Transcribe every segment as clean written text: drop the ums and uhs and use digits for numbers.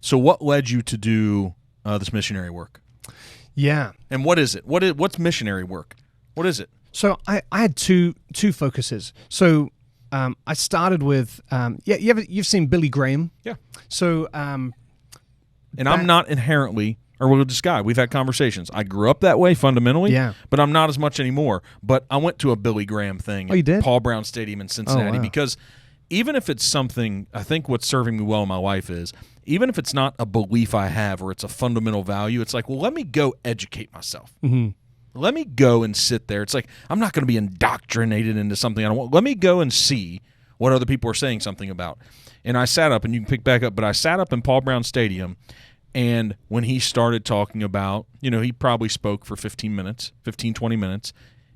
So what led you to do this missionary work? Yeah. And what is it? What's missionary work? What is it? So I had two focuses. So I started with you've seen Billy Graham. Yeah. So I'm not inherently a religious guy. We've had conversations. I grew up that way fundamentally, but I'm not as much anymore. But I went to a Billy Graham thing you did? at Paul Brown Stadium in Cincinnati because even if it's something, I think what's serving me well in my life is, even if it's not a belief I have or it's a fundamental value, it's like, well, let me go educate myself. Mm-hmm. Let me go and sit there. It's like, I'm not going to be indoctrinated into something I don't want. Let me go and see what other people are saying something about. And I sat up, and you can pick back up, but I sat up in Paul Brown Stadium, and when he started talking about, he probably spoke for 20 minutes.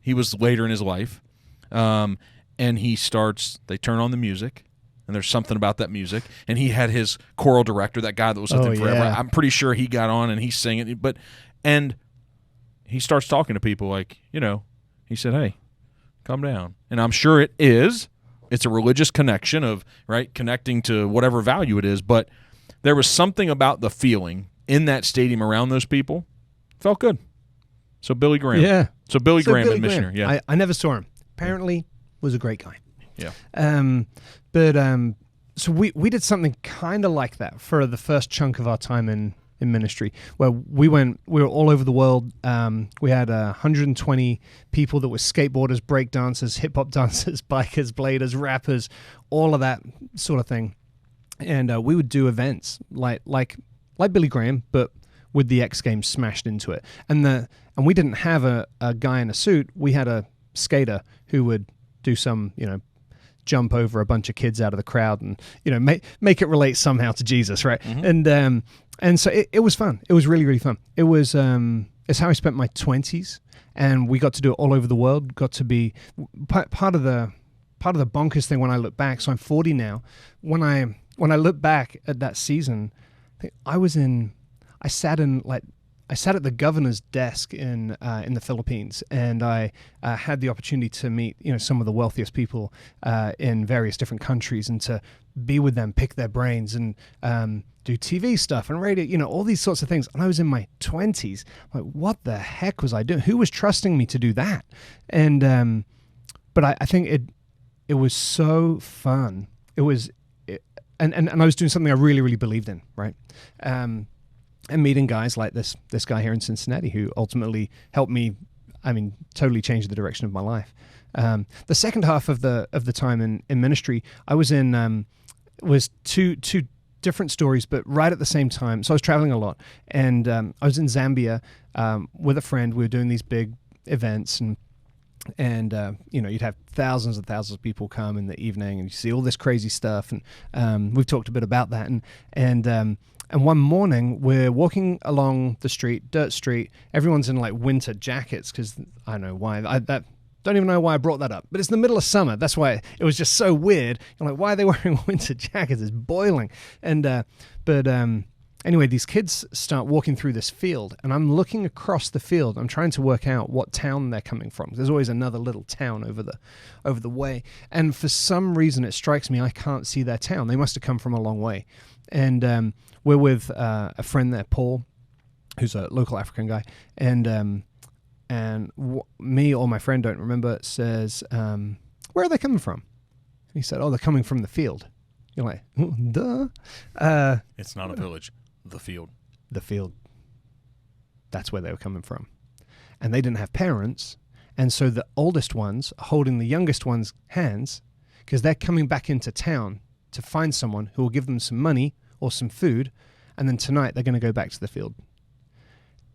He was later in his life. And they turn on the music, and there's something about that music. And he had his choral director, that guy that was with him forever. Yeah. I'm pretty sure he got on, and he's singing. And he starts talking to people like, he said, hey, calm down. And I'm sure it is. It's a religious connection of, right, connecting to whatever value it is. But there was something about the feeling in that stadium around those people. Felt good. So Billy Graham. Yeah. So Billy Graham and Missionary. Yeah. I never saw him. Apparently was a great guy. Yeah. So we did something kind of like that for the first chunk of our time in ministry, where we were all over the world. We had 120 people that were skateboarders, break dancers, hip hop dancers, bikers, bladers, rappers, all of that sort of thing. And we would do events like Billy Graham, but with the X Games smashed into it. And we didn't have a guy in a suit. We had a skater who would do some, jump over a bunch of kids out of the crowd and, make it relate somehow to Jesus, right? Mm-hmm. And so it was fun. It was really, really fun. It was it's how I spent my 20s, and we got to do it all over the world. Got to be part of the bonkers thing when I look back. So I'm 40 now. When I look back at that season, I sat at the governor's desk in the Philippines, and I had the opportunity to meet some of the wealthiest people in various different countries, and to be with them, pick their brains, and do TV stuff and radio, all these sorts of things. And I was in my 20s. Like, what the heck was I doing? Who was trusting me to do that? And but I think it was so fun. It was, and I was doing something I really, really believed in, right? And meeting guys like this guy here in Cincinnati who ultimately helped me, totally change the direction of my life. The second half of the time in ministry, I was in was two different stories, but right at the same time. So I was traveling a lot, and I was in Zambia with a friend. We were doing these big events, and you'd have thousands and thousands of people come in the evening, and you see all this crazy stuff. And we've talked a bit about that. And one morning, we're walking along the street, dirt street. Everyone's in like winter jackets, because I don't know why. Don't even know why I brought that up. But it's in the middle of summer. That's why it was just so weird. You're like, why are they wearing winter jackets? It's boiling. Anyway, these kids start walking through this field, and I'm looking across the field. I'm trying to work out what town they're coming from. There's always another little town over the way. And for some reason, it strikes me I can't see their town. They must have come from a long way. And we're with a friend there, Paul, who's a local African guy. Me or my friend, don't remember, says, where are they coming from? He said, they're coming from the field. You're like, duh. It's not a village. The field. The field. That's where they were coming from. And they didn't have parents. And so the oldest ones are holding the youngest ones' hands, because they're coming back into town to find someone who will give them some money or some food. And then tonight they're going to go back to the field.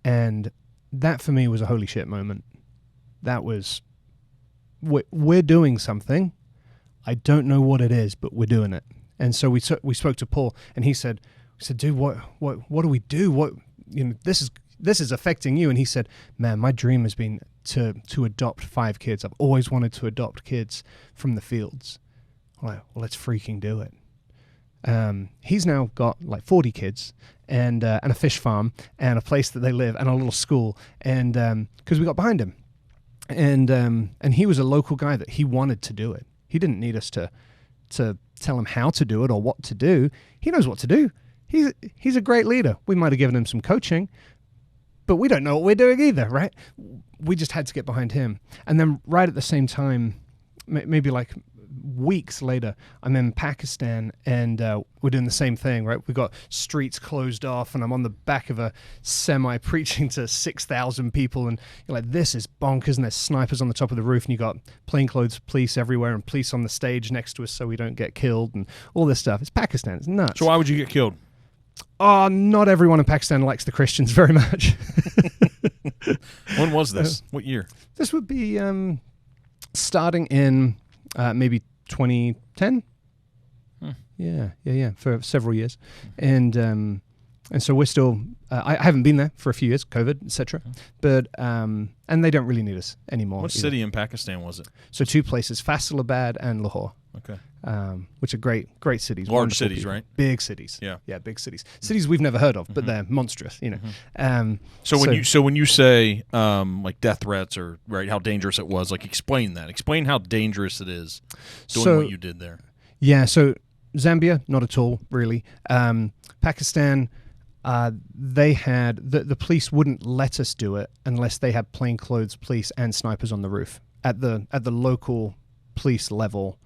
And that for me was a holy shit moment. That was, we're doing something. I don't know what it is, but we're doing it. And so we spoke to Paul, and he said, dude, what do we do? This is affecting you. And he said, man, my dream has been to adopt 5 kids. I've always wanted to adopt kids from the fields. I'm like, well, let's freaking do it. He's now got like 40 kids and a fish farm and a place that they live and a little school, and because we got behind him, and he was a local guy that he wanted to do it. He didn't need us to tell him how to do it or what to do. He knows what to do. he's a great leader. We might have given him some coaching, but we don't know what we're doing either, right? We just had to get behind him. And then right at the same time, maybe like weeks later, I'm in Pakistan, and we're doing the same thing, right? We've got streets closed off, and I'm on the back of a semi preaching to 6,000 people, and you're like, this is bonkers, and there's snipers on the top of the roof, and you got plainclothes police everywhere, and police on the stage next to us so we don't get killed, and all this stuff. It's Pakistan. It's nuts. So why would you get killed? Oh, not everyone in Pakistan likes the Christians very much. When was this? What year? This would be starting in maybe 2010. Yeah, for several years. And so we're still, I haven't been there for a few years, COVID, etc. But, and they don't really need us anymore. What city in Pakistan was it? So 2 places, Faisalabad and Lahore. Okay. Which are great cities. Large cities, people. Right? Big cities. Yeah, big cities. Cities we've never heard of, but they're monstrous, you know. So when you say like death threats or right, how dangerous it was, like explain that. Explain how dangerous it is doing what you did there. Yeah, so Zambia, not at all, really. Pakistan, they had the police wouldn't let us do it unless they had plainclothes police and snipers on the roof. At the local police level,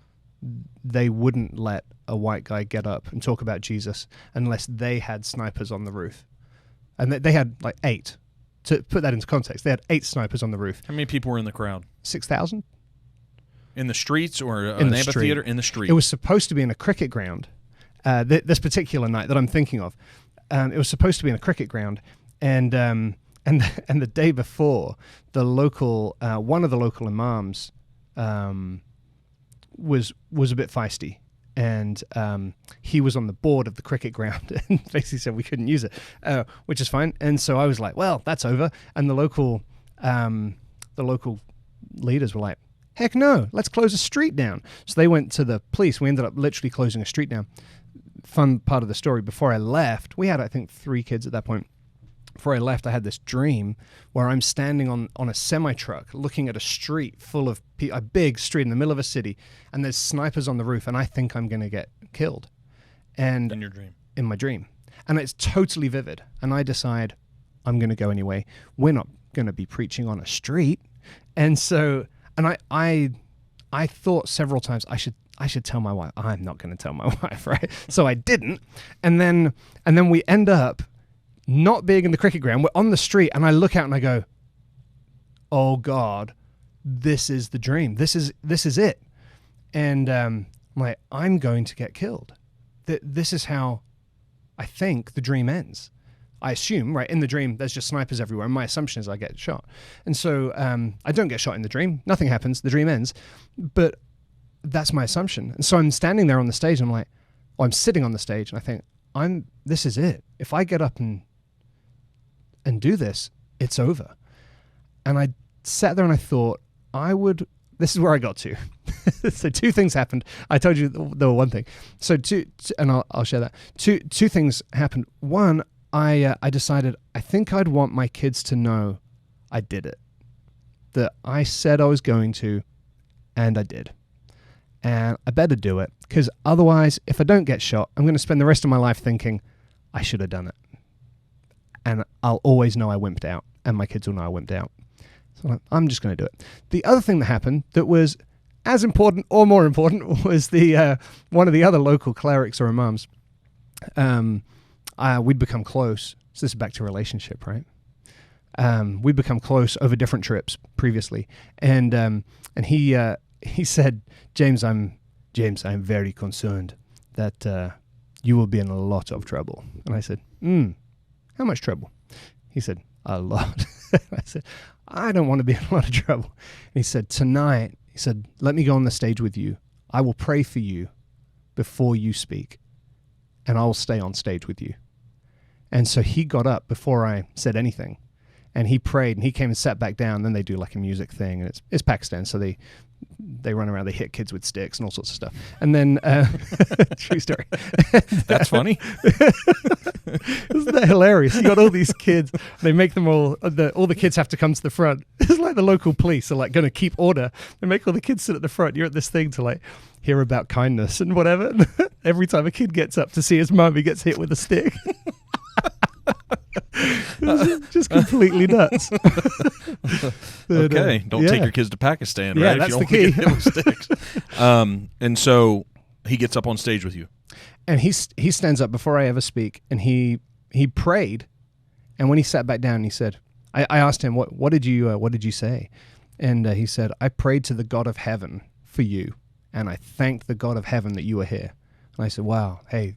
they wouldn't let a white guy get up and talk about Jesus unless they had snipers on the roof. And they had like 8. To put that into context, they had 8 snipers on the roof. How many people were in the crowd? 6,000. In the streets or an amphitheater? In the street. It was supposed to be in a cricket ground. This particular night that I'm thinking of, it was supposed to be in a cricket ground, and the day before, the local one of the local imams was a bit feisty, and he was on the board of the cricket ground and basically said we couldn't use it, which is fine. And so I was like, well, that's over. And the local leaders were like, heck no, let's close a street down. So they went to the police. We ended up literally closing a street down. Fun part of the story, before I left, we had, I think, 3 kids at that point. Before I left, I had this dream where I'm standing on a semi-truck looking at a street full of a big street in the middle of a city, and there's snipers on the roof, and I think I'm going to get killed. And in your dream? In my dream. And it's totally vivid. And I decide I'm going to go anyway. We're not going to be preaching on a street. And so, and I thought several times I should tell my wife. I'm not going to tell my wife, right? So I didn't. And then we end up not being in the cricket ground. We're on the street, and I look out and I go, oh God, this is the dream. This is it. And I'm like, I'm going to get killed. This is how I think the dream ends. I assume, right, in the dream, there's just snipers everywhere, and my assumption is I get shot. And so I don't get shot in the dream. Nothing happens. The dream ends. But that's my assumption. And so I'm standing there on the stage, and I'm like, I'm sitting on the stage, and I think, this is it. If I get up and do this, it's over. And I sat there and I thought, this is where I got to. So 2 things happened. I told you there were one thing. So and I'll share that. Two things happened. One, I decided I think I'd want my kids to know I did it. That I said I was going to, and I did. And I better do it, because otherwise, if I don't get shot, I'm going to spend the rest of my life thinking I should have done it. And I'll always know I wimped out, and my kids will know I wimped out. So I'm just going to do it. The other thing that happened that was as important or more important was the one of the other local clerics or imams. We'd become close. So this is back to relationship, right? We'd become close over different trips previously, and he said, James, I'm very concerned that you will be in a lot of trouble. And I said, how much trouble? He said, a lot. I said, I don't want to be in a lot of trouble. And he said, tonight, let me go on the stage with you. I will pray for you before you speak, and I will stay on stage with you. And so he got up before I said anything, and he prayed, and he came and sat back down. Then they do like a music thing, and it's Pakistan, so they run around, they hit kids with sticks and all sorts of stuff. And then, true story. That's funny. Isn't that hilarious? You got all these kids, they make them all the kids have to come to the front. It's like the local police are like going to keep order. They make all the kids sit at the front. You're at this thing to like hear about kindness and whatever. Every time a kid gets up to see his mum, he gets hit with a stick. Just completely nuts. Okay, don't take your kids to Pakistan, yeah, right? that's if you the key. Get hit with sticks. And so he gets up on stage with you. And he stands up before I ever speak, and he prayed. And when he sat back down, he said, I asked him, what did you say? And he said, I prayed to the God of heaven for you, and I thanked the God of heaven that you were here. And I said, wow, hey,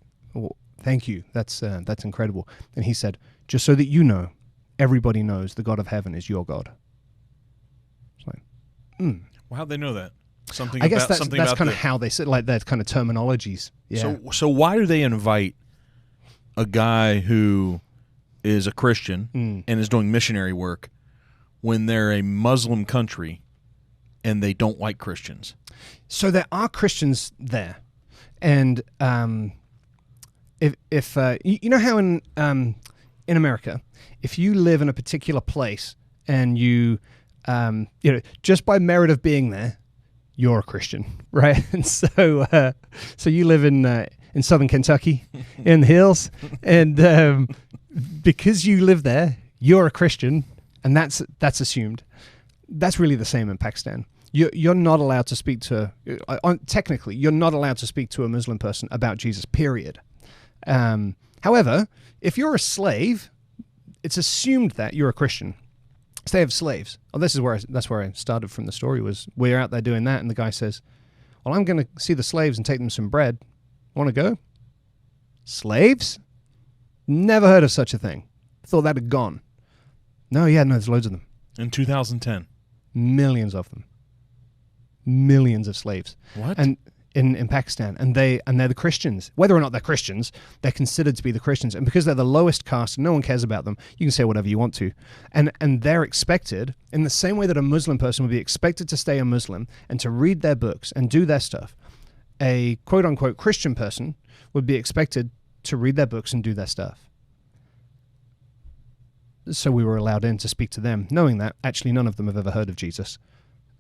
thank you. That's incredible. And he said, just so that you know, everybody knows the God of heaven is your God. It's like, Well, how'd they know that? I guess that's kind of how they said, like, their kind of terminologies. Yeah. So why do they invite a guy who is a Christian and is doing missionary work when they're a Muslim country and they don't like Christians? So there are Christians there, and if you know how in America, if you live in a particular place and you just by merit of being there, you're a Christian, right? And so you live in southern Kentucky, in the hills, and because you live there, you're a Christian, and that's assumed. That's really the same in Pakistan. You're not allowed to speak to, technically, you're not allowed to speak to a Muslim person about Jesus, period. However, if you're a slave, it's assumed that you're a Christian. So they have slaves. Oh, that's where I started from the story, was we're out there doing that, and the guy says, well, I'm going to see the slaves and take them some bread. Want to go? Slaves? Never heard of such a thing. Thought that had gone. No, there's loads of them. In 2010. Millions of them. Millions of slaves. What? And in Pakistan, and they're the Christians. Whether or not they're Christians, they're considered to be the Christians, and because they're the lowest caste, no one cares about them. You can say whatever you want to, and they're expected in the same way that a Muslim person would be expected to stay a Muslim and to read their books and do their stuff. A quote unquote Christian person would be expected to read their books and do their stuff. So we were allowed in to speak to them, knowing that actually none of them have ever heard of Jesus.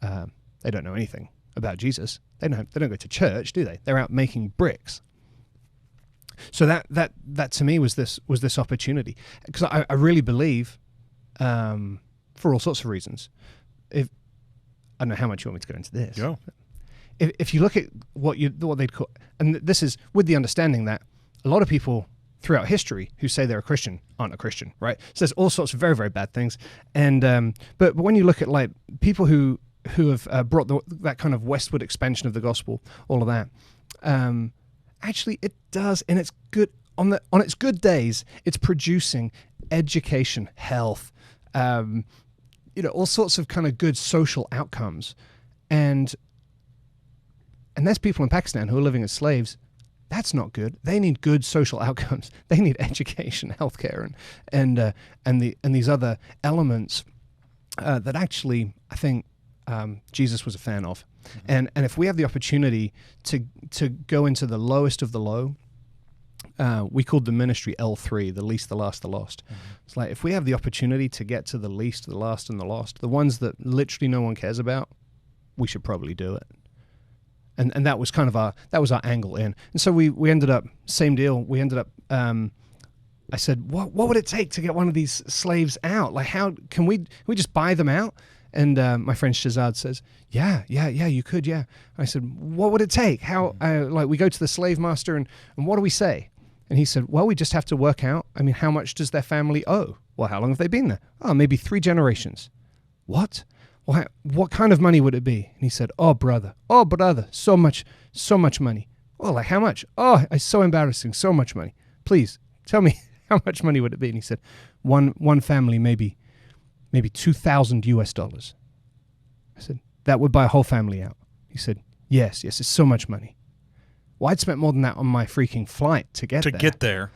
They don't know anything about Jesus. They don't go to church, do they? They're out making bricks. So that to me was this opportunity, because I really believe, for all sorts of reasons. I don't know how much you want me to go into this. Go. If you look at what they'd call, and this is with the understanding that a lot of people throughout history who say they're a Christian aren't a Christian, right? So there's all sorts of very, very bad things, and but when you look at like people who have brought that kind of westward expansion of the gospel, all of that, actually it does, and it's good on its good days. It's producing education, health, all sorts of kind of good social outcomes, and there's people in Pakistan who are living as slaves. That's not good. They need good social outcomes. They need education, healthcare, and these other elements that actually I think Jesus was a fan of. Mm-hmm. And if we have the opportunity to go into the lowest of the low, we called the ministry L3, the least, the last, the lost. Mm-hmm. It's like if we have the opportunity to get to the least, the last, and the lost, the ones that literally no one cares about, we should probably do it. And that was kind of our angle in. And so we ended up, same deal. We ended up, I said, what would it take to get one of these slaves out? Like, how can we just buy them out? And my friend Shazad says, yeah, you could, yeah. I said, what would it take? How, we go to the slave master and what do we say? And he said, well, we just have to work out, how much does their family owe? Well, how long have they been there? Oh, maybe 3 generations. What? Well, what kind of money would it be? And he said, oh, brother, so much money. Well, like how much? Oh, it's so embarrassing, so much money. Please, tell me, how much money would it be? And he said, one family, maybe $2,000. I said, that would buy a whole family out. He said, yes, it's so much money. Well, I'd spent more than that on my freaking flight to get there.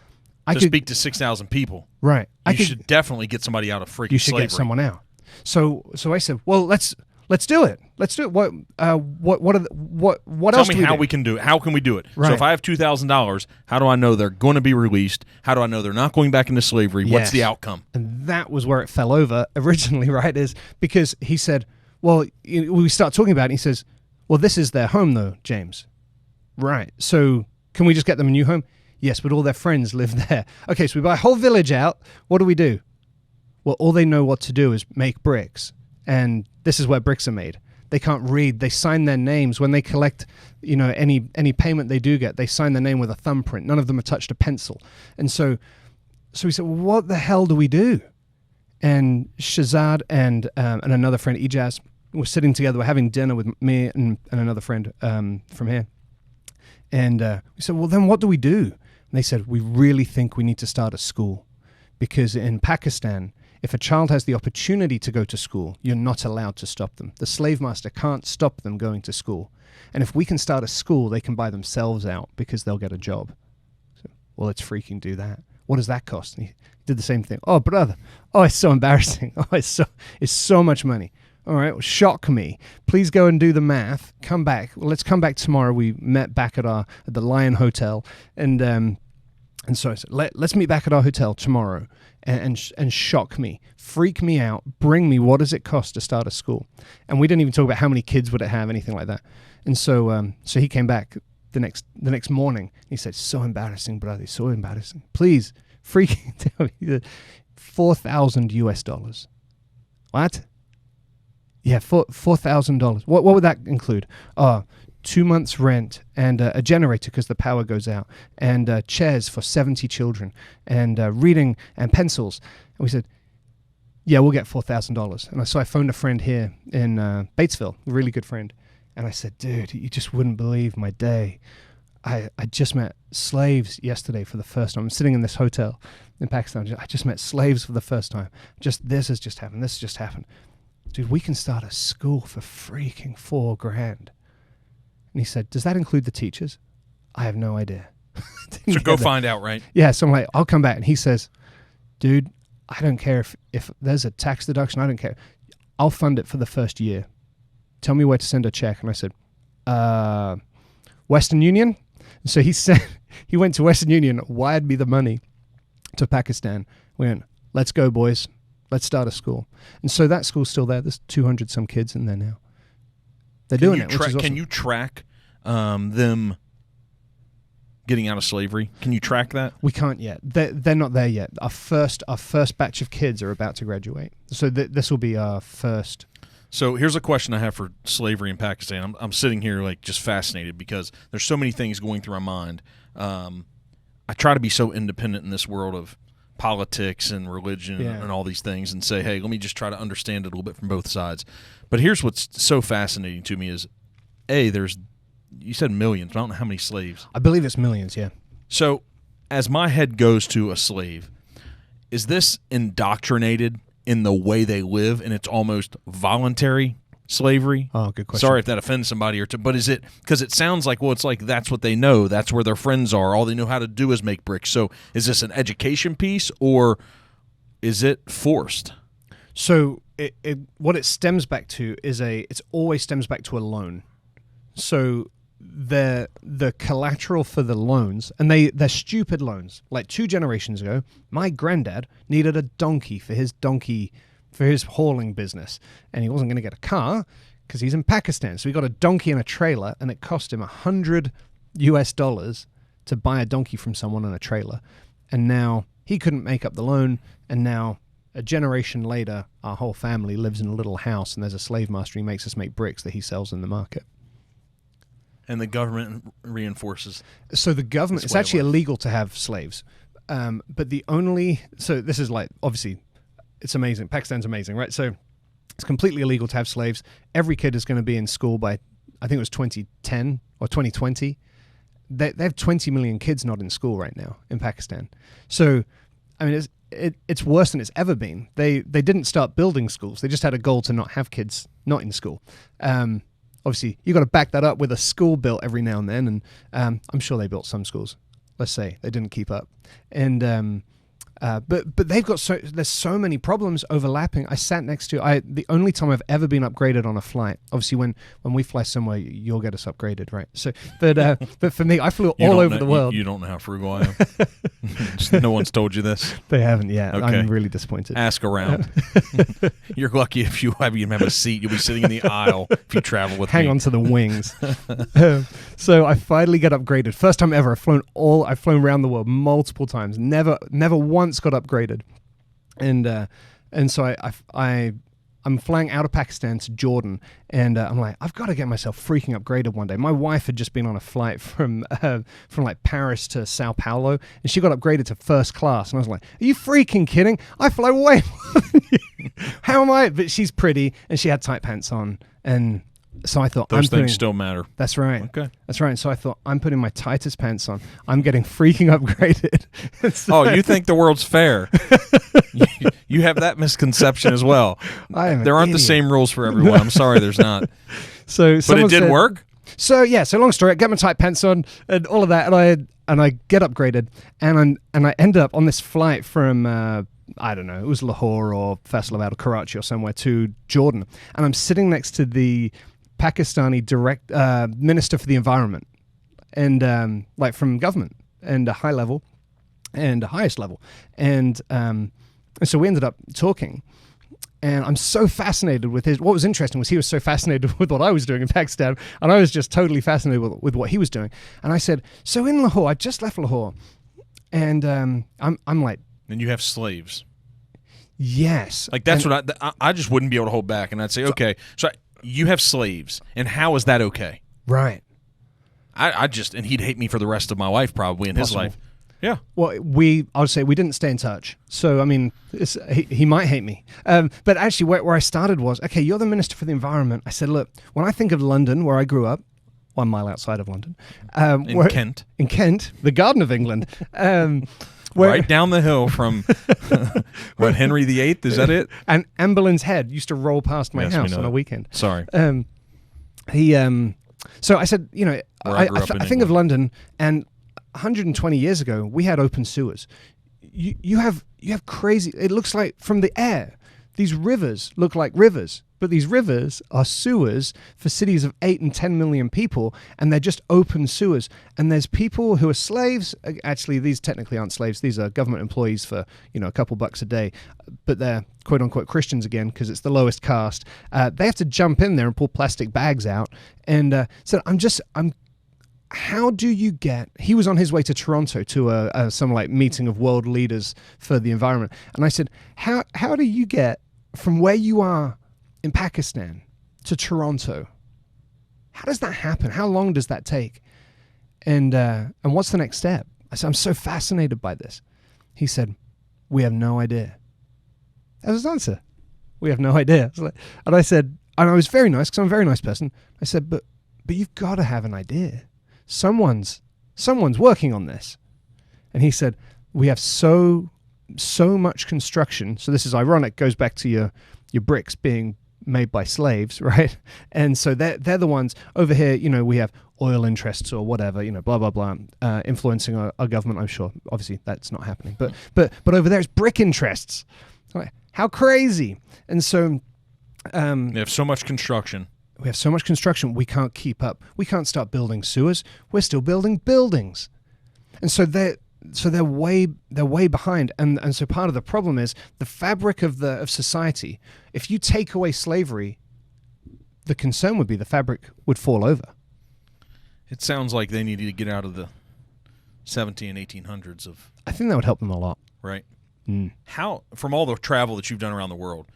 To speak to 6,000 people. Right. You should definitely get somebody out of freaking slavery. You should get someone out. So I said, well, let's do it. Let's do it. What else? Tell me how we can do it. How can we do it? Right. So if I have $2,000, how do I know they're going to be released? How do I know they're not going back into slavery? Yes. What's the outcome? And that was where it fell over originally, right? Is because he said, well, we start talking about it. And he says, well, this is their home, though, James. Right. So can we just get them a new home? Yes, but all their friends live there. Okay, so we buy a whole village out. What do? Well, all they know what to do is make bricks. And this is where bricks are made. They can't read. They sign their names. When they collect, any payment they do get, they sign their name with a thumbprint. None of them have touched a pencil. And so we said, well, what the hell do we do? And Shazad and another friend, Ijaz, were sitting together. We're having dinner with me and another friend from here. And we said, well, then what do we do? And they said, we really think we need to start a school. Because in Pakistan, if a child has the opportunity to go to school, you're not allowed to stop them. The slave master can't stop them going to school. And if we can start a school, they can buy themselves out because they'll get a job. So, well, let's freaking do that. What does that cost? And he did the same thing. Oh, brother. Oh, it's so embarrassing. Oh, it's so much money. All right, well, shock me. Please go and do the math. Come back. Well, let's come back tomorrow. We met back at the Lion Hotel, and so I said, let's meet back at our hotel tomorrow, and shock me, freak me out, bring me what does it cost to start a school, and we didn't even talk about how many kids would it have, anything like that, and so he came back the next morning. He said, so embarrassing, brother, so embarrassing. Please, freaking tell me, $4,000. What? Yeah, $4,000. What would that include? 2 months rent and a generator because the power goes out, and chairs for 70 children, and reading and pencils. And we said, yeah, we'll get $4,000. And so I phoned a friend here in Batesville, a really good friend. And I said, dude, you just wouldn't believe my day. I just met slaves yesterday for the first time. I'm sitting in this hotel in Pakistan. I just met slaves for the first time. This has just happened. This has just happened. Dude, we can start a school for freaking $4,000. And he said, does that include the teachers? I have no idea. So go find out, right? Yeah, so I'm like, I'll come back. And he says, dude, I don't care if there's a tax deduction. I don't care. I'll fund it for the first year. Tell me where to send a check. And I said, Western Union? And so he went to Western Union, wired me the money to Pakistan. We went, let's go, boys. Let's start a school. And so that school's still there. There's 200 some kids in there now. They're doing it, which is awesome. Can you track them getting out of slavery? Can you track that? We can't yet. They're not there yet. Our first batch of kids are about to graduate. So this will be our first. So here's a question I have for slavery in Pakistan. I'm sitting here like just fascinated because there's so many things going through my mind. I try to be so independent in this world of politics and religion and all these things, and say, hey, let me just try to understand it a little bit from both sides. But here's what's so fascinating to me is, you said millions, but I don't know how many slaves. I believe it's millions, yeah. So as my head goes to a slave, is this indoctrinated in the way they live, and it's almost voluntary slavery? Oh, good question. Sorry if that offends somebody, but is it, because it sounds like, well, it's like that's what they know. That's where their friends are. All they know how to do is make bricks. So is this an education piece, or is it forced? So what it stems back to is it always stems back to a loan. So the collateral for the loans, and they're stupid loans. Like 2 generations ago, my granddad needed a donkey for his hauling business, and he wasn't going to get a car because he's in Pakistan. So he got a donkey and a trailer, and it cost him $100 to buy a donkey from someone and a trailer. And now he couldn't make up the loan, and now a generation later, our whole family lives in a little house, and there's a slave master. He makes us make bricks that he sells in the market. And the government reinforces. So the government, it's actually illegal to have slaves. But so this is like, obviously, it's amazing. Pakistan's amazing, right? So it's completely illegal to have slaves. Every kid is going to be in school by, I think it was 2010 or 2020. They have 20 million kids not in school right now in Pakistan. So, I mean, it's worse than it's ever been. They didn't start building schools. They just had a goal to not have kids not in school. Obviously, you got to back that up with a school built every now and then, and I'm sure they built some schools. Let's say they didn't keep up, and But they've got there's so many problems overlapping. I sat next to the only time I've ever been upgraded on a flight. Obviously, when we fly somewhere, you'll get us upgraded, right? So, but for me, I flew all over the world. You don't know how frugal I am. No one's told you this. They haven't yet. Okay. I'm really disappointed. Ask around. You're lucky if you even have a seat. You'll be sitting in the aisle if you travel with me. Hang on to the wings. So I finally get upgraded. First time ever. I've flown around the world multiple times. Never once got upgraded. And so I'm flying out of Pakistan to Jordan, and I'm like, I've got to get myself freaking upgraded one day. My wife had just been on a flight from like Paris to Sao Paulo, and she got upgraded to first class. And I was like, are you freaking kidding? I fly way more than you. How am I? But she's pretty, and she had tight pants on, and so I thought those things still matter. That's right. Okay. That's right. And so I thought, I'm putting my tightest pants on. I'm getting freaking upgraded. So you think the world's fair? You have that misconception as well. There aren't the same rules for everyone. I'm sorry, there's not. But it did work. So yeah. So long story. I get my tight pants on and all of that, and I get upgraded, and I end up on this flight from I don't know, it was Lahore or Faisalabad or Karachi or somewhere to Jordan, and I'm sitting next to the Pakistani Minister for the Environment, and like from government, and a high level and a highest level, and so we ended up talking, and I'm so fascinated with what was interesting was he was so fascinated with what I was doing in Pakistan, and I was just totally fascinated with what he was doing. And I said, so in Lahore, I just left Lahore, and I'm like, and you have slaves. Yes. Like that's what I just wouldn't be able to hold back, and I'd say, okay, so you have slaves, and how is that okay? Right. And he'd hate me for the rest of my life probably in his life. Yeah. Well, I would say we didn't stay in touch. So, I mean, he might hate me. But actually, where I started was, okay, you're the Minister for the Environment. I said, look, when I think of London, where I grew up, 1 mile outside of London. In Kent. In Kent, the Garden of England. Right down the hill from, what, Henry VIII? Is that it? And Anne Boleyn's head used to roll past my house on a weekend. Sorry. So I said, you know, I think of London, and 120 years ago, we had open sewers. You have crazy, it looks like from the air, these rivers look like rivers, but these rivers are sewers for cities of 8 and 10 million people, and they're just open sewers. And there's people who are slaves. Actually, these technically aren't slaves. These are government employees for, you know, a couple bucks a day, but they're quote unquote Christians again, because it's the lowest caste. They have to jump in there and pull plastic bags out. And so how do you get... He was on his way to Toronto to some like meeting of world leaders for the environment. And I said, how do you get from where you are in Pakistan to Toronto? How does that happen? How long does that take? And what's the next step? I said, I'm so fascinated by this. He said, we have no idea. That was his answer. We have no idea. And I said, and I was very nice, because I'm a very nice person. I said, but you've got to have an idea. Someone's working on this. And he said, we have so much construction. So this is ironic, goes back to your bricks being made by slaves, right? And so they're the ones over here, you know, we have oil interests or whatever, you know, blah, blah, blah, influencing our government, I'm sure. Obviously that's not happening. But over there it's brick interests. Like, how crazy. And so they have so much construction. We have so much construction, we can't keep up. We can't start building sewers. We're still building buildings. And so they're way behind. And so part of the problem is the fabric of society. If you take away slavery, the concern would be the fabric would fall over. It sounds like they needed to get out of the 17 and 1800s of... I think that would help them a lot. Right. Mm. How, from all the travel that you've done around the world,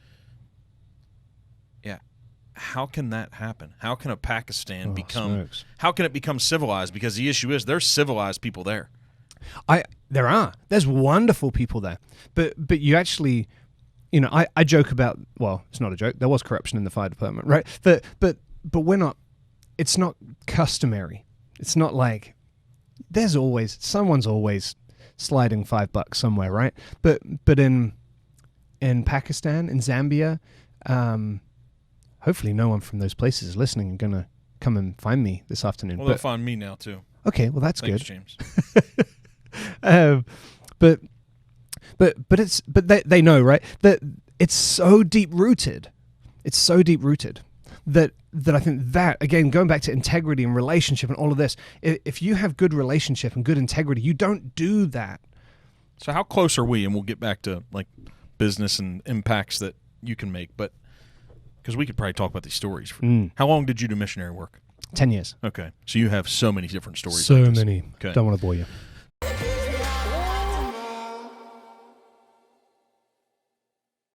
how can that happen? How can a Pakistan how can it become civilized? Because the issue is there's civilized people there. There's wonderful people there. But you actually, you know, I joke about, well, it's not a joke. There was corruption in the fire department, right? But we're not, it's not customary. It's not like someone's always sliding $5 somewhere, right? But in Pakistan, in Zambia, hopefully no one from those places is listening and going to come and find me this afternoon. Well, they'll find me now, too. Okay, well, that's Thanks, good. James. But but they know, right? That it's so deep rooted. It's so deep rooted that I think that, again, going back to integrity and relationship and all of this, if you have good relationship and good integrity, you don't do that. So how close are we? And we'll get back to like business and impacts that you can make, but because we could probably talk about these stories. How long did you do missionary work? 10 years. Okay. So you have so many different stories. So like this. many. Okay. Don't want to bore you.